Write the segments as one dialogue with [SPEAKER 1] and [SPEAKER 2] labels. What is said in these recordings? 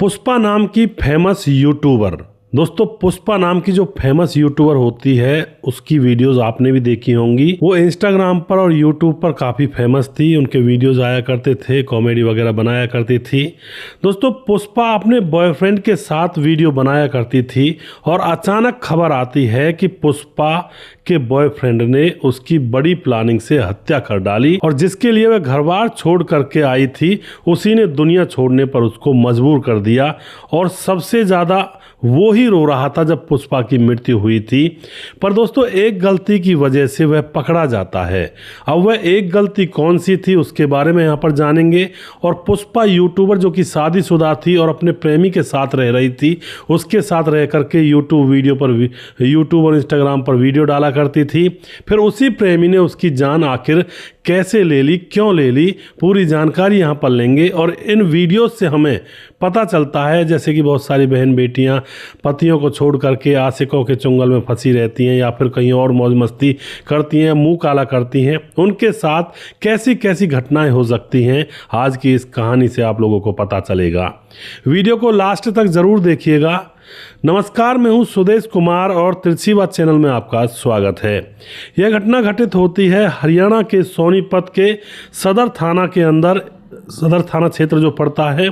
[SPEAKER 1] पुष्पा नाम की famous YouTuber. दोस्तों, पुष्पा नाम की जो फेमस यूट्यूबर होती है उसकी वीडियोस आपने भी देखी होंगी। वो इंस्टाग्राम पर और यूट्यूब पर काफ़ी फेमस थी। उनके वीडियोस आया करते थे, कॉमेडी वगैरह बनाया करती थी। दोस्तों, पुष्पा अपने बॉयफ्रेंड के साथ वीडियो बनाया करती थी और अचानक खबर आती है कि पुष्पा के बॉयफ्रेंड ने उसकी बड़ी प्लानिंग से हत्या कर डाली और जिसके लिए वह घर बार छोड़ करके आई थी उसी ने दुनिया छोड़ने पर उसको मजबूर कर दिया। और सबसे ज़्यादा वो ही रो रहा था जब पुष्पा की मृत्यु हुई थी। पर दोस्तों, एक गलती की वजह से वह पकड़ा जाता है। अब वह एक गलती कौन सी थी उसके बारे में यहाँ पर जानेंगे। और पुष्पा यूट्यूबर जो कि शादीशुदा थी और अपने प्रेमी के साथ रह रही थी, उसके साथ रह करके यूट्यूब और इंस्टाग्राम पर वीडियो डाला करती थी। फिर उसी प्रेमी ने उसकी जान आखिर कैसे ले ली, क्यों ले ली, पूरी जानकारी यहाँ पर लेंगे। और इन वीडियो से हमें पता चलता है जैसे कि बहुत सारी बहन बेटियाँ पतियों को छोड़ करके आशिकों के चुंगल में फंसी रहती हैं या फिर कहीं और मौज मस्ती करती हैं, मुंह काला करती हैं। उनके साथ कैसी कैसी घटनाएं हो सकती हैं, आज की इस कहानी से आप लोगों को पता चलेगा। वीडियो को लास्ट तक ज़रूर देखिएगा। नमस्कार, मैं हूं सुदेश कुमार और त्रिचीवात चैनल में आपका स्वागत है। यह घटना घटित होती है हरियाणा के सोनीपत के सदर थाना क्षेत्र जो पड़ता है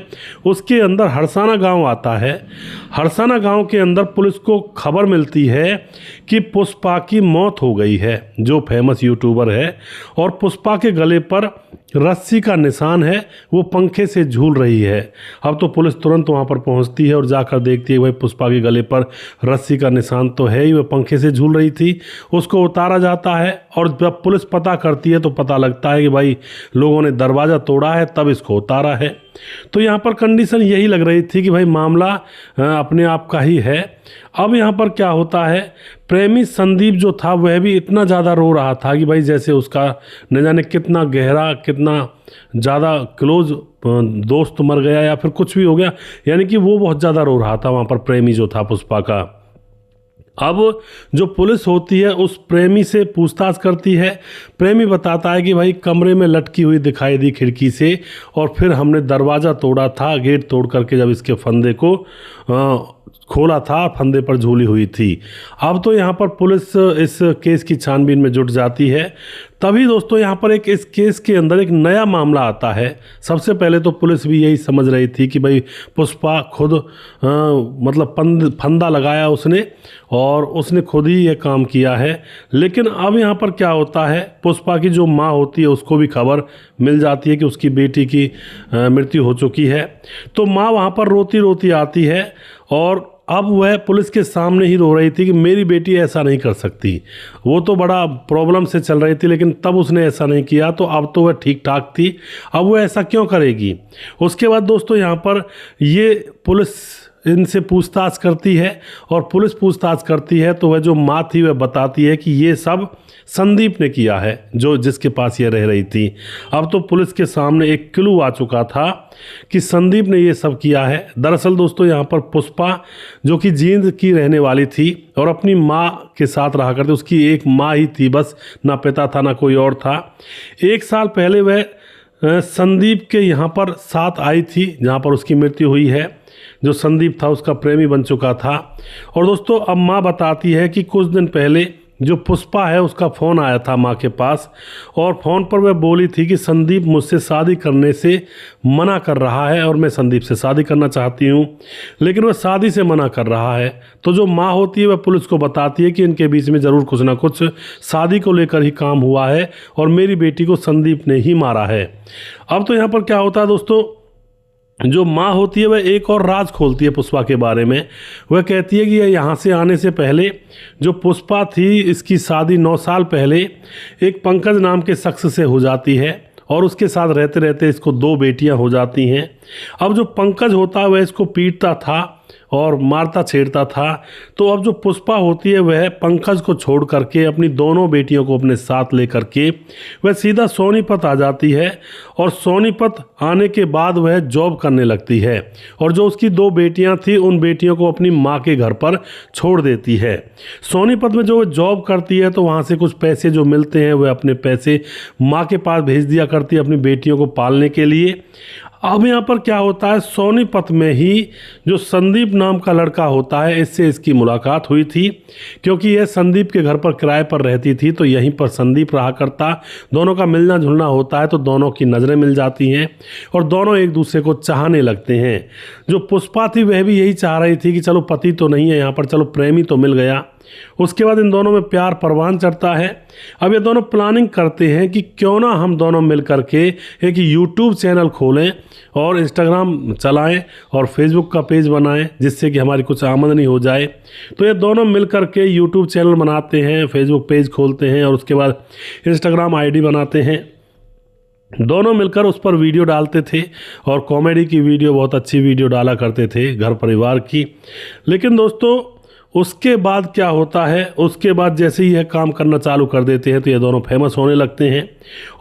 [SPEAKER 1] उसके अंदर हरसाना गांव आता है। हरसाना गांव के अंदर पुलिस को खबर मिलती है कि पुष्पा की मौत हो गई है, जो फेमस यूट्यूबर है, और पुष्पा के गले पर रस्सी का निशान है, वो पंखे से झूल रही है। अब तो पुलिस तुरंत वहाँ पर पहुँचती है और जाकर देखती है भाई पुष्पा के गले पर रस्सी का निशान तो है ही, वह पंखे से झूल रही थी। उसको उतारा जाता है और जब पुलिस पता करती है तो पता लगता है कि भाई लोगों ने दरवाज़ा तोड़ा है तब इसको उतारा है। तो यहाँ पर कंडीशन यही लग रही थी कि भाई मामला अपने आप का ही है। अब यहाँ पर क्या होता है, प्रेमी संदीप जो था वह भी इतना ज़्यादा रो रहा था कि भाई जैसे उसका न जाने कितना गहरा, कितना ज़्यादा क्लोज दोस्त मर गया या फिर कुछ भी हो गया, यानी कि वो बहुत ज़्यादा रो रहा था वहाँ पर प्रेमी जो था पुष्पा का। अब जो पुलिस होती है उस प्रेमी से पूछताछ करती है। प्रेमी बताता है कि भाई कमरे में लटकी हुई दिखाई दी खिड़की से और फिर हमने दरवाज़ा तोड़ा था, गेट तोड़ करके जब इसके फंदे को खोला था, फंदे पर झूली हुई थी। अब तो यहाँ पर पुलिस इस केस की छानबीन में जुट जाती है। तभी दोस्तों यहाँ पर इस केस के अंदर एक नया मामला आता है। सबसे पहले तो पुलिस भी यही समझ रही थी कि भाई पुष्पा खुद मतलब फंदा लगाया उसने और उसने खुद ही ये काम किया है। लेकिन अब यहाँ पर क्या होता है, पुष्पा की जो माँ होती है उसको भी खबर मिल जाती है कि उसकी बेटी की मृत्यु हो चुकी है। तो माँ वहाँ पर रोती रोती आती है और अब वह पुलिस के सामने ही रो रही थी कि मेरी बेटी ऐसा नहीं कर सकती। वो तो बड़ा प्रॉब्लम से चल रही थी लेकिन तब उसने ऐसा नहीं किया, तो अब तो वह ठीक ठाक थी, अब वो ऐसा क्यों करेगी। उसके बाद दोस्तों यहाँ पर ये पुलिस इनसे पूछताछ करती है और पुलिस पूछताछ करती है तो वह जो माँ थी वह बताती है कि ये सब संदीप ने किया है, जो जिसके पास ये रह रही थी। अब तो पुलिस के सामने एक क्लू आ चुका था कि संदीप ने ये सब किया है। दरअसल दोस्तों यहाँ पर पुष्पा जो कि जींद की रहने वाली थी और अपनी माँ के साथ रहा करती, उसकी एक माँ ही थी बस, ना पिता था ना कोई और था। 1 साल पहले वह संदीप के यहाँ पर साथ आई थी जहाँ पर उसकी मृत्यु हुई है। जो संदीप था उसका प्रेमी बन चुका था। और दोस्तों अब माँ बताती है कि कुछ दिन पहले जो पुष्पा है उसका फ़ोन आया था माँ के पास और फ़ोन पर वह बोली थी कि संदीप मुझसे शादी करने से मना कर रहा है और मैं संदीप से शादी करना चाहती हूँ, लेकिन वह शादी से मना कर रहा है। तो जो माँ होती है वह पुलिस को बताती है कि इनके बीच में ज़रूर कुछ ना कुछ शादी को लेकर ही काम हुआ है और मेरी बेटी को संदीप ने ही मारा है। अब तो यहाँ पर क्या होता है दोस्तों, जो माँ होती है वह एक और राज खोलती है पुष्पा के बारे में। वह कहती है कि यहाँ से आने से पहले जो पुष्पा थी इसकी शादी 9 साल पहले एक पंकज नाम के शख्स से हो जाती है और उसके साथ रहते रहते इसको 2 बेटियां हो जाती हैं। अब जो पंकज होता है वह इसको पीटता था और मारता छेड़ता था। तो अब जो पुष्पा होती है वह पंकज को छोड़ करके अपनी दोनों बेटियों को अपने साथ लेकर के वह सीधा सोनीपत आ जाती है और सोनीपत आने के बाद वह जॉब करने लगती है और जो उसकी 2 बेटियां थी उन बेटियों को अपनी माँ के घर पर छोड़ देती है। सोनीपत में जो वह जॉब करती है तो वहाँ से कुछ पैसे जो मिलते हैं वह अपने पैसे माँ के पास भेज दिया करती है अपनी बेटियों को पालने के लिए। अब यहाँ पर क्या होता है, सोनीपत में ही जो संदीप नाम का लड़का होता है, इससे इसकी मुलाकात हुई थी, क्योंकि यह संदीप के घर पर किराए पर रहती थी, तो यहीं पर संदीप रहा करता। दोनों का मिलना जुलना होता है तो दोनों की नज़रें मिल जाती हैं और दोनों एक दूसरे को चाहने लगते हैं। जो पुष्पा थी वह भी यही चाह रही थी कि चलो पति तो नहीं है यहाँ पर, चलो प्रेमी तो मिल गया। उसके बाद इन दोनों में प्यार परवान चढ़ता है। अब ये दोनों प्लानिंग करते हैं कि क्यों ना हम दोनों मिल करके एक यूट्यूब चैनल खोलें और इंस्टाग्राम चलाएं और फेसबुक का पेज बनाएं, जिससे कि हमारी कुछ आमदनी हो जाए। तो ये दोनों मिल करके यूट्यूब चैनल बनाते हैं, फेसबुक पेज खोलते हैं और उसके बाद इंस्टाग्राम आईडी बनाते हैं। दोनों मिलकर उस पर वीडियो डालते थे और कॉमेडी की वीडियो, बहुत अच्छी वीडियो डाला करते थे घर परिवार की। लेकिन दोस्तों उसके बाद क्या होता है, उसके बाद जैसे ही यह काम करना चालू कर देते हैं तो ये दोनों फेमस होने लगते हैं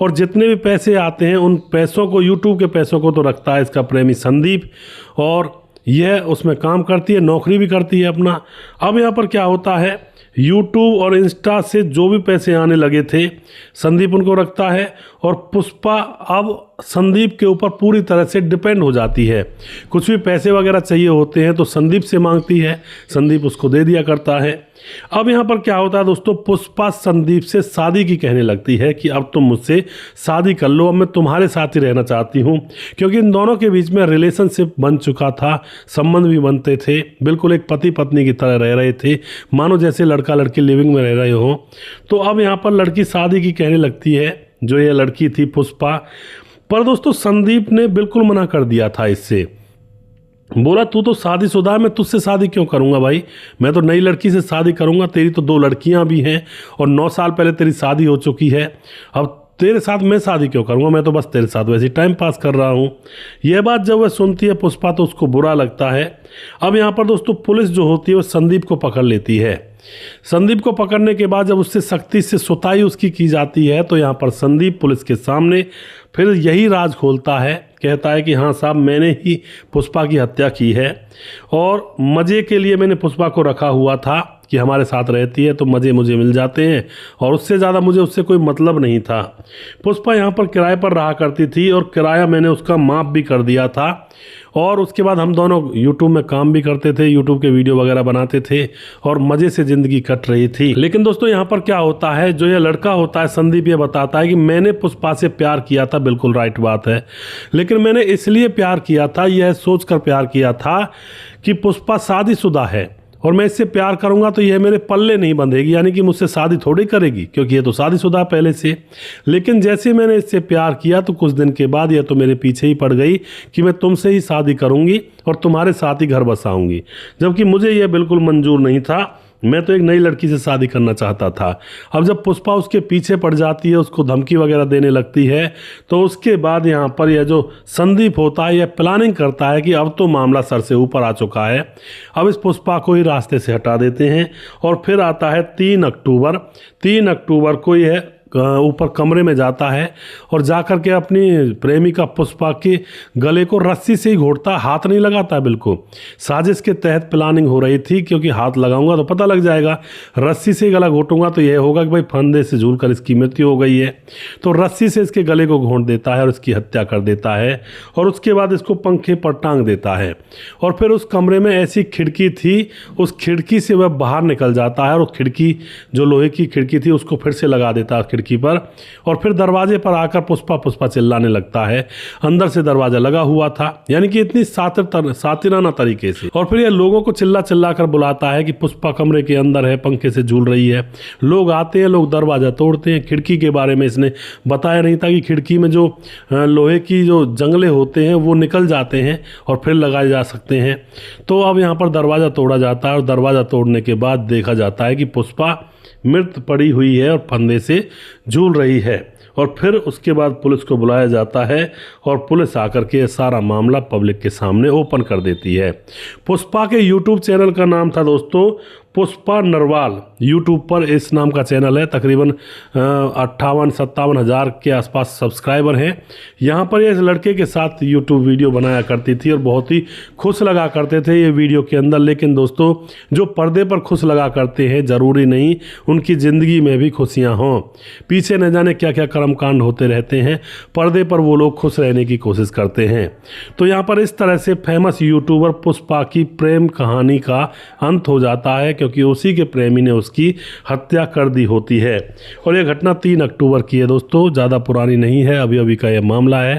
[SPEAKER 1] और जितने भी पैसे आते हैं उन पैसों को, यूट्यूब के पैसों को तो रखता है इसका प्रेमी संदीप, और यह उसमें काम करती है, नौकरी भी करती है अपना। अब यहाँ पर क्या होता है, यूट्यूब और इंस्टा से जो भी पैसे आने लगे थे संदीप उनको रखता है और पुष्पा अब संदीप के ऊपर पूरी तरह से डिपेंड हो जाती है। कुछ भी पैसे वगैरह चाहिए होते हैं तो संदीप से मांगती है, संदीप उसको दे दिया करता है। अब यहाँ पर क्या होता है दोस्तों, पुष्पा संदीप से शादी की कहने लगती है कि अब तुम मुझसे शादी कर लो, अब मैं तुम्हारे साथ ही रहना चाहती हूँ, क्योंकि इन दोनों के बीच में रिलेशनशिप बन चुका था, संबंध भी बनते थे, बिल्कुल एक पति पत्नी की तरह रह रहे थे, मानो जैसे लड़का लड़की लिविंग में रह रहे हो। तो अब यहाँ पर लड़की शादी की कहने लगती है, जो ये लड़की थी पुष्पा। पर दोस्तों संदीप ने बिल्कुल मना कर दिया था इससे, बोला तू तो शादीशुदा है, मैं तुझसे शादी क्यों करूंगा भाई, मैं तो नई लड़की से शादी करूंगा, तेरी तो 2 लड़कियां भी हैं और 9 साल पहले तेरी शादी हो चुकी है, अब तेरे साथ मैं शादी क्यों करूंगा, मैं तो बस तेरे साथ वैसे ही टाइम पास कर रहा हूं। यह बात जब वह सुनती है पुष्पा तो उसको बुरा लगता है। अब यहाँ पर दोस्तों पुलिस जो होती है वो संदीप को पकड़ लेती है। संदीप को पकड़ने के बाद जब उससे सख्ती से सुताई उसकी की जाती है तो यहाँ पर संदीप पुलिस के सामने फिर यही राज खोलता है, कहता है कि हाँ साहब मैंने ही पुष्पा की हत्या की है और मज़े के लिए मैंने पुष्पा को रखा हुआ था कि हमारे साथ रहती है तो मज़े मुझे मिल जाते हैं और उससे ज़्यादा मुझे उससे कोई मतलब नहीं था। पुष्पा यहाँ पर किराए पर रहा करती थी और किराया मैंने उसका माफ़ भी कर दिया था और उसके बाद हम दोनों यूट्यूब में काम भी करते थे, यूट्यूब के वीडियो वगैरह बनाते थे और मज़े से ज़िंदगी कट रही थी। लेकिन दोस्तों यहाँ पर क्या होता है, जो ये लड़का होता है संदीप ये बताता है कि मैंने पुष्पा से प्यार किया था, बिल्कुल राइट बात है, लेकिन मैंने इसलिए प्यार किया था, यह सोचकर प्यार किया था कि पुष्पा शादीशुदा है और मैं इससे प्यार करूंगा तो यह मेरे पल्ले नहीं बंधेगी, यानी कि मुझसे शादी थोड़ी करेगी क्योंकि ये तो शादीशुदा पहले से। लेकिन जैसे मैंने इससे प्यार किया तो कुछ दिन के बाद यह तो मेरे पीछे ही पड़ गई कि मैं तुमसे ही शादी करूंगी और तुम्हारे साथ ही घर बसाऊंगी, जबकि मुझे यह बिल्कुल मंजूर नहीं था, मैं तो एक नई लड़की से शादी करना चाहता था। अब जब पुष्पा उसके पीछे पड़ जाती है, उसको धमकी वगैरह देने लगती है, तो उसके बाद यहाँ पर यह जो संदीप होता है यह प्लानिंग करता है कि अब तो मामला सर से ऊपर आ चुका है, अब इस पुष्पा को ही रास्ते से हटा देते हैं। और फिर आता है 3 अक्टूबर। 3 अक्टूबर को यह ऊपर कमरे में जाता है और जाकर के अपनी प्रेमिका पुष्पा के गले को रस्सी से ही घोटता, हाथ नहीं लगाता बिल्कुल। साजिश के तहत प्लानिंग हो रही थी, क्योंकि हाथ लगाऊंगा तो पता लग जाएगा, रस्सी से गला घोटूंगा तो यह होगा कि भाई फंदे से झूलकर इसकी मृत्यु हो गई है। तो रस्सी से इसके गले को घोंट देता है और इसकी हत्या कर देता है और उसके बाद इसको पंखे पर टांग देता है। और फिर उस कमरे में ऐसी खिड़की थी, उस खिड़की से वह बाहर निकल जाता है और खिड़की जो लोहे की खिड़की थी उसको फिर से लगा देता है खिड़की पर, और फिर दरवाजे पर आकर पुष्पा पुष्पा चिल्लाने लगता है। अंदर से दरवाजा लगा हुआ था, यानी कि इतनी सातिराना तरीके से। और फिर यह लोगों को चिल्ला चिल्ला कर बुलाता है कि पुष्पा कमरे के अंदर है, पंखे से झूल रही है। लोग आते हैं, लोग दरवाजा तोड़ते हैं। खिड़की के बारे में इसने बताया नहीं था कि खिड़की में जो लोहे की जो जंगले होते हैं वो निकल जाते हैं और फिर लगाए जा सकते हैं। तो अब यहाँ पर दरवाज़ा तोड़ा जाता है और दरवाज़ा तोड़ने के बाद देखा जाता है कि पुष्पा मृत पड़ी हुई है और फंदे से झूल रही है। और फिर उसके बाद पुलिस को बुलाया जाता है और पुलिस आकर के सारा मामला पब्लिक के सामने ओपन कर देती है। पुष्पा के यूट्यूब चैनल का नाम था दोस्तों पुष्पा नरवाल यूट्यूब पर इस नाम का चैनल है। तकरीबन 58-57 हज़ार के आसपास सब्सक्राइबर हैं। यहाँ पर ये इस लड़के के साथ यूट्यूब वीडियो बनाया करती थी और बहुत ही खुश लगा करते थे ये वीडियो के अंदर। लेकिन दोस्तों, जो पर्दे पर खुश लगा करते हैं ज़रूरी नहीं उनकी ज़िंदगी में भी खुशियाँ हों। पीछे न जाने क्या क्या कर्मकांड होते रहते हैं, पर्दे पर वो लोग खुश रहने की कोशिश करते हैं। तो यहाँ पर इस तरह से फेमस यूट्यूबर पुष्पा की प्रेम कहानी का अंत हो जाता है, क्योंकि उसी के प्रेमी ने उसकी हत्या कर दी होती है। और ये घटना 3 अक्टूबर की है दोस्तों, ज़्यादा पुरानी नहीं है, अभी अभी का ये मामला है।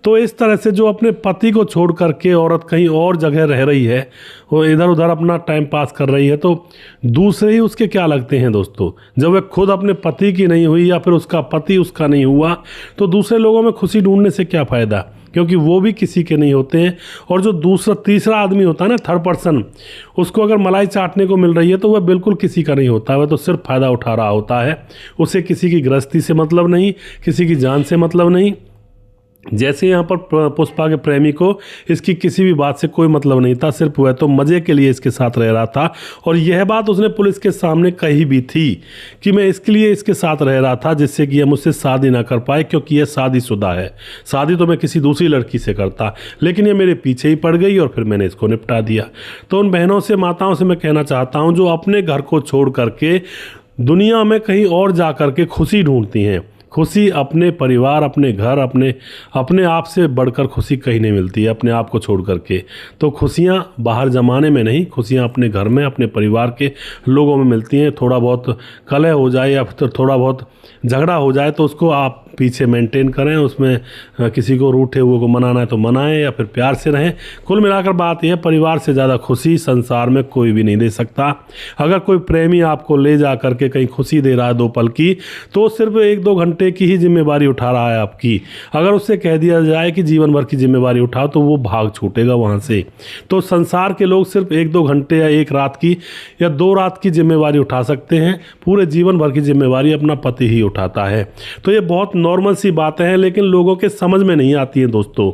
[SPEAKER 1] तो इस तरह से जो अपने पति को छोड़ करके औरत कहीं और जगह रह रही है, वो इधर उधर अपना टाइम पास कर रही है, तो दूसरे ही उसके क्या लगते हैं दोस्तों। जब वह खुद अपने पति की नहीं हुई या फिर उसका पति उसका नहीं हुआ, तो दूसरे लोगों में खुशी ढूंढने से क्या फ़ायदा, क्योंकि वो भी किसी के नहीं होते हैं। और जो दूसरा तीसरा आदमी होता है ना, थर्ड पर्सन, उसको अगर मलाई चाटने को मिल रही है तो वह बिल्कुल किसी का नहीं होता, वह तो सिर्फ फ़ायदा उठा रहा होता है। उसे किसी की गृहस्थी से मतलब नहीं, किसी की जान से मतलब नहीं। जैसे यहाँ पर पुष्पा के प्रेमी को इसकी किसी भी बात से कोई मतलब नहीं था, सिर्फ वह तो मज़े के लिए इसके साथ रह रहा था। और यह बात उसने पुलिस के सामने कही भी थी कि मैं इसके लिए इसके साथ रह रहा था जिससे कि यह मुझसे शादी ना कर पाए, क्योंकि यह शादीशुदा है। शादी तो मैं किसी दूसरी लड़की से करता, लेकिन ये मेरे पीछे ही पड़ गई और फिर मैंने इसको निपटा दिया। तो उन बहनों से, माताओं से मैं कहना चाहता हूँ जो अपने घर को छोड़ करके दुनिया में कहीं और जा कर के खुशी ढूंढती हैं। खुशी अपने परिवार, अपने घर, अपने आप से बढ़कर खुशी कहीं नहीं मिलती है, अपने आप को छोड़ करके। तो खुशियाँ बाहर ज़माने में नहीं, खुशियाँ अपने घर में, अपने परिवार के लोगों में मिलती हैं। थोड़ा बहुत कलह हो जाए या फिर थोड़ा बहुत झगड़ा हो जाए तो उसको आप पीछे मेंटेन करें, उसमें किसी को रूठे हुए को मनाना है तो मनाएं या फिर प्यार से रहें। कुल मिलाकर बात यह है, परिवार से ज़्यादा खुशी संसार में कोई भी नहीं दे सकता। अगर कोई प्रेमी आपको ले जा करके कहीं खुशी दे रहा है 2 पल की, तो सिर्फ 1-2 घंटे की ही जिम्मेवारी उठा रहा है आपकी। अगर उससे कह दिया जाए कि जीवन भर की जिम्मेवारी उठाओ, तो वो भाग छूटेगा वहाँ से। तो संसार के लोग सिर्फ 1-2 घंटे या 1 रात की या 2 रात की जिम्मेवारी उठा सकते हैं, पूरे जीवन भर की जिम्मेवारी अपना पति ही उठाता है। तो ये बहुत नॉर्मल सी बातें हैं, लेकिन लोगों के समझ में नहीं आती हैं दोस्तों।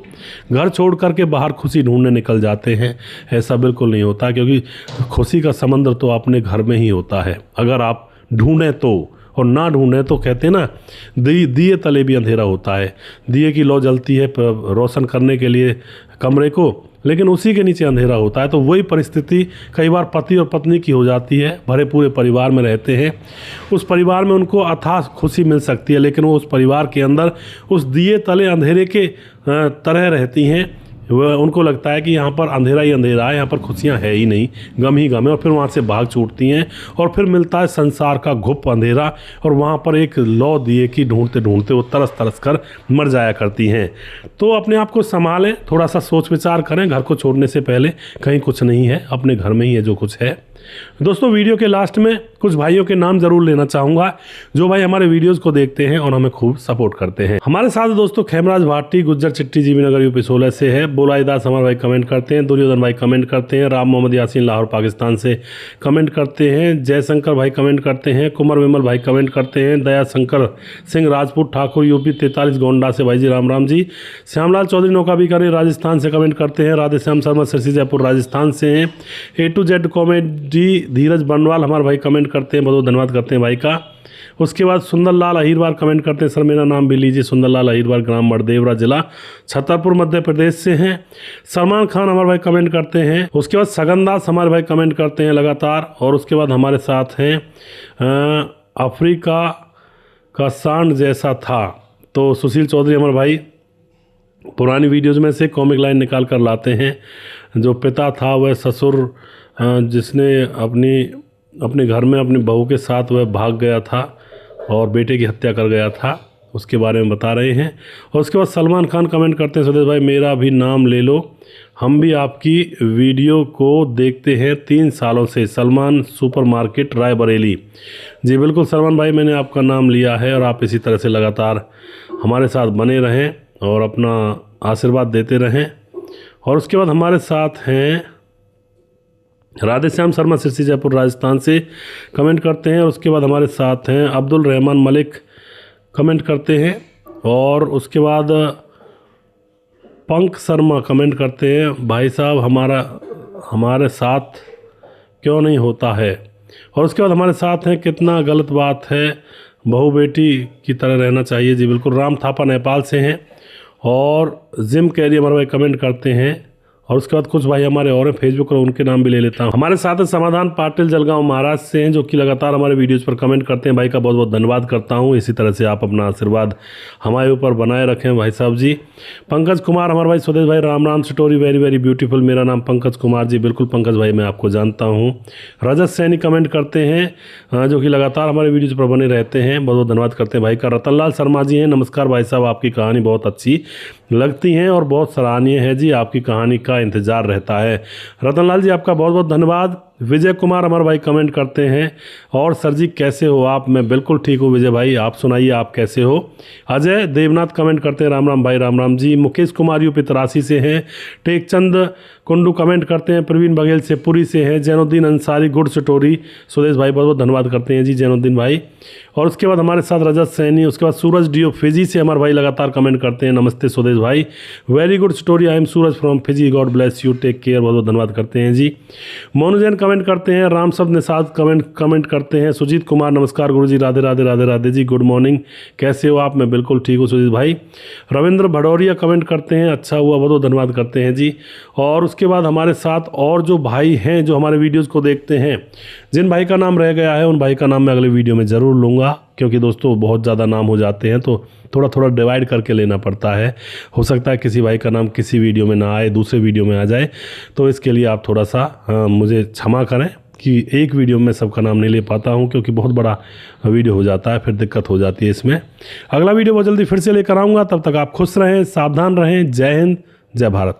[SPEAKER 1] घर छोड़ करके बाहर खुशी ढूंढने निकल जाते हैं, ऐसा बिल्कुल नहीं होता, क्योंकि खुशी का समंदर तो अपने घर में ही होता है, अगर आप ढूंढें तो। और ना ढूंढें तो कहते हैं ना, दिए तले भी अंधेरा होता है। दिए की लौ जलती है रोशन करने के लिए कमरे को, लेकिन उसी के नीचे अंधेरा होता है। तो वही परिस्थिति कई बार पति और पत्नी की हो जाती है। भरे पूरे परिवार में रहते हैं, उस परिवार में उनको अथाह खुशी मिल सकती है, लेकिन वो उस परिवार के अंदर उस दिए तले अंधेरे के तरह रहती हैं। वह उनको लगता है कि यहाँ पर अंधेरा ही अंधेरा है, यहाँ पर खुशियाँ है ही नहीं, गम ही गम है। और फिर वहाँ से भाग छूटती हैं और फिर मिलता है संसार का घुप अंधेरा, और वहाँ पर एक लौ दिए की ढूंढते ढूंढते वो तरस तरस कर मर जाया करती हैं। तो अपने आप को संभालें, थोड़ा सा सोच विचार करें। घर को छोड़ने से पहले कहीं कुछ नहीं है, अपने घर में ही है जो कुछ है। दोस्तों, वीडियो के लास्ट में कुछ भाइयों के नाम जरूर लेना चाहूँगा जो भाई हमारे वीडियोस को देखते हैं और हमें खूब सपोर्ट करते हैं। हमारे साथ दोस्तों खेमराज भाटी, गुज्जर चिट्टी, जीवी नगर यूपी 16 से है। बोलाईदास हमारे भाई कमेंट करते हैं। दुर्योधन भाई कमेंट करते हैं। राम मोहम्मद यासीन लाहौर पाकिस्तान से कमेंट करते हैं। जयशंकर भाई कमेंट करते हैं। कुमार विमल भाई कमेंट करते हैं। दया शंकर सिंह राजपूत ठाकुर यूपी 43 गोंडा से भाई जी राम राम जी। श्यामलाल चौधरी नौका बीकानेर राजस्थान से कमेंट करते हैं। राधे श्याम शर्मा सिरसी जयपुर राजस्थान से हैं। A to Z कॉमेडी धीरज बनवाल हमारे भाई कमेंट करते हैं, बहुत धन्यवाद करते हैं भाई का। उसके बाद सुंदरलाल अहिरवार कमेंट करते हैं, सर मेरा नाम भी लीजिए। सुंदरलाल अहिरवार, ग्राम मरदेवरा, जिला छतरपुर, मध्य प्रदेश से हैं। सलमान खान हमारे भाई कमेंट करते हैं। उसके बाद सगनदास हमारे भाई कमेंट करते हैं लगातार। और उसके बाद हमारे साथ हैं अफ्रीका का सांड जैसा था। तो सुशील चौधरी हमारे भाई पुरानी वीडियोज़ में से कॉमिक लाइन निकाल कर लाते हैं। जो पिता था वह ससुर जिसने अपने घर में अपनी बहू के साथ वह भाग गया था और बेटे की हत्या कर गया था, उसके बारे में बता रहे हैं। और उसके बाद सलमान खान कमेंट करते हैं, सुदेश भाई मेरा भी नाम ले लो, हम भी आपकी वीडियो को देखते हैं 3 सालों से। सलमान सुपरमार्केट रायबरेली। जी बिल्कुल सलमान भाई, मैंने आपका नाम लिया है और आप इसी तरह से लगातार हमारे साथ बने रहें और अपना आशीर्वाद देते रहें। और उसके बाद हमारे साथ हैं राधे श्याम शर्मा सिरसी जयपुर राजस्थान से कमेंट करते हैं। और उसके बाद हमारे साथ हैं अब्दुल रहमान मलिक कमेंट करते हैं। और उसके बाद पंक शर्मा कमेंट करते हैं, भाई साहब हमारे साथ क्यों नहीं होता है। और उसके बाद हमारे साथ हैं, कितना गलत बात है, बहू बेटी की तरह रहना चाहिए जी। बिल्कुल। राम थापा नेपाल से हैं और जिम कैरी हमारे भाई कमेंट करते हैं। और उसके बाद कुछ भाई हमारे और हैं फेसबुक पर, उनके नाम भी ले लेता हूँ। हमारे साथ है समाधान पाटिल जलगांव महाराष्ट्र से हैं, जो कि लगातार हमारे वीडियोस पर कमेंट करते हैं। भाई का बहुत बहुत धन्यवाद करता हूँ। इसी तरह से आप अपना आशीर्वाद हमारे ऊपर बनाए रखें भाई साहब जी। पंकज कुमार हमारे भाई स्वदेश भाई, Ram Ram story very very beautiful. मेरा नाम पंकज कुमार जी। बिल्कुल पंकज भाई, मैं आपको जानता हूँ। रजत सैनी कमेंट करते हैं, जो कि लगातार हमारे वीडियोज़ पर बने रहते हैं। बहुत बहुत धन्यवाद करते हैं भाई का। रतनलाल शर्मा जी हैं, नमस्कार भाई साहब, आपकी कहानी बहुत अच्छी लगती हैं और बहुत सराहनीय है जी। आपकी कहानी का इंतज़ार रहता है। रतनलाल जी, आपका बहुत बहुत धन्यवाद। विजय कुमार हमारे भाई कमेंट करते हैं, और सर जी कैसे हो आप? मैं बिल्कुल ठीक हूँ विजय भाई, आप सुनाइए आप कैसे हो? अजय देवनाथ कमेंट करते हैं, राम राम भाई, राम राम जी। मुकेश कुमार यूपी 83 से हैं। टेकचंद कुंडू कमेंट करते हैं, प्रवीण बघेल से पुरी से हैं। जैनुद्दीन अंसारी गुड स्टोरी, सुदेश भाई बहुत बहुत धन्यवाद करते हैं जी जैनुद्दीन भाई। और उसके बाद हमारे साथ रजत सैनी, उसके बाद सूरज डीओ फिजी से हमारे भाई लगातार कमेंट करते हैं, नमस्ते सुदेश भाई, very good story, I am Suraj from Fiji, God bless you, take care, बहुत बहुत धन्यवाद करते हैं जी। मोनू जैन कमेंट करते हैं, राम शब्द निषाद कमेंट करते हैं। सुजीत कुमार नमस्कार गुरु जी, राधे राधे राधे राधे जी, गुड मॉर्निंग, कैसे हो आप? मैं बिल्कुल ठीक हूँ सुजीत भाई। रविंद्र भडौरिया कमेंट करते हैं, अच्छा हुआ, बहुत बहुत धन्यवाद करते हैं जी। और उसके बाद हमारे साथ और जो भाई हैं जो हमारे वीडियोज़ को देखते हैं, जिन भाई का नाम रह गया है उन भाई का नाम मैं अगले वीडियो में ज़रूर लूँगा, क्योंकि दोस्तों बहुत ज़्यादा नाम हो जाते हैं तो थोड़ा थोड़ा डिवाइड करके लेना पड़ता है। हो सकता है किसी भाई का नाम किसी वीडियो में ना आए, दूसरे वीडियो में आ जाए, तो इसके लिए आप थोड़ा सा मुझे क्षमा करें कि एक वीडियो में सबका नाम नहीं ले पाता हूं, क्योंकि बहुत बड़ा वीडियो हो जाता है, फिर दिक्कत हो जाती है इसमें। अगला वीडियो बहुत जल्दी फिर से लेकर आऊँगा, तब तक आप खुश रहें, सावधान रहें। जय हिंद, जय भारत।